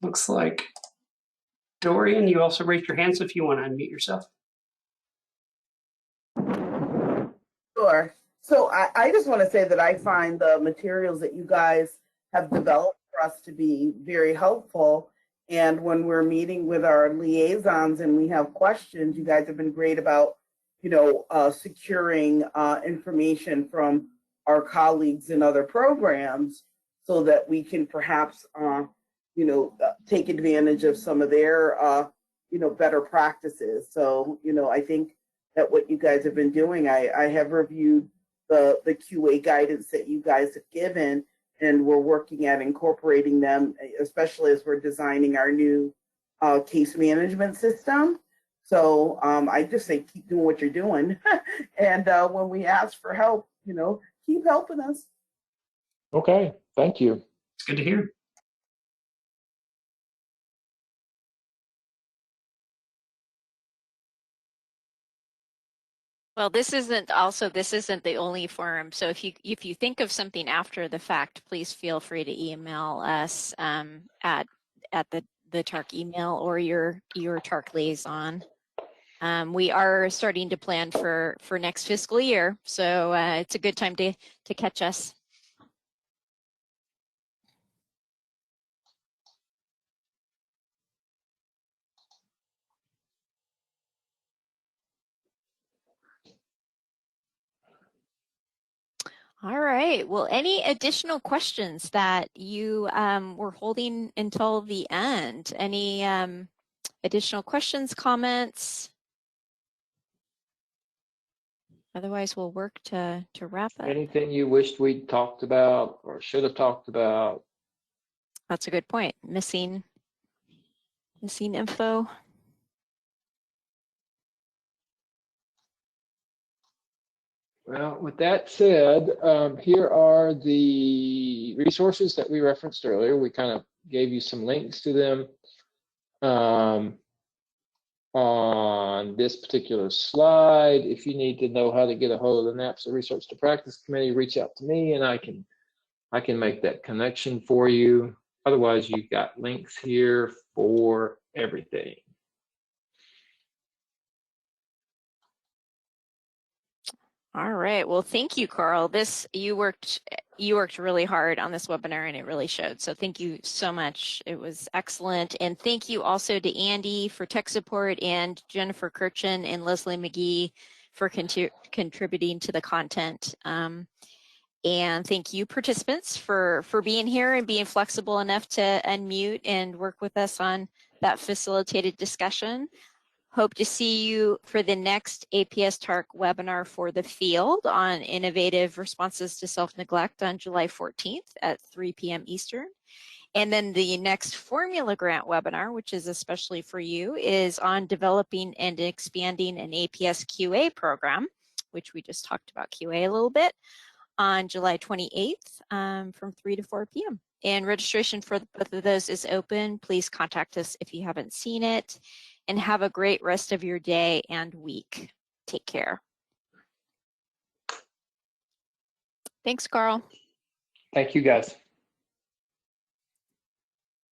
Looks like Dorian, you also raised your hand, so if you want to unmute yourself. Sure. So I just want to say that I find the materials that you guys have developed for us to be very helpful. And when we're meeting with our liaisons and we have questions, you guys have been great about, securing information from our colleagues in other programs so that we can perhaps, take advantage of some of their, better practices. So, I think that what you guys have been doing, I have reviewed the QA guidance that you guys have given, and we're working at incorporating them, especially as we're designing our new case management system. So I just say keep doing what you're doing, and when we ask for help, keep helping us. Okay, thank you. It's good to hear. Well, this isn't the only forum. So if you think of something after the fact, please feel free to email us at the TARC email or your TARC liaison. We are starting to plan for next fiscal year, so it's a good time to catch us. All right. Well, any additional questions that you were holding until the end? Any additional questions, comments? Otherwise, we'll work to wrap up. Anything you wished we'd talked about or should have talked about? That's a good point. Missing info. Well, with that said, here are the resources that we referenced earlier. We kind of gave you some links to them on this particular slide. If you need to know how to get a hold of the NAPSA Research to Practice Committee, reach out to me and I can make that connection for you. Otherwise, you've got links here for everything. All right. Well, thank you, Carl. You worked really hard on this webinar and it really showed. So thank you so much. It was excellent. And thank you also to Andy for tech support and Jennifer Kirchen and Leslie McGee for contributing to the content. And thank you, participants, for being here and being flexible enough to unmute and work with us on that facilitated discussion. Hope to see you for the next APS TARC webinar for the field on innovative responses to self-neglect on July 14th at 3 p.m. Eastern. And then the next formula grant webinar, which is especially for you, is on developing and expanding an APS QA program, which we just talked about QA a little bit, on July 28th from 3 to 4 p.m. And registration for both of those is open. Please contact us if you haven't seen it. And have a great rest of your day and week. Take care. Thanks, Carl. Thank you, guys.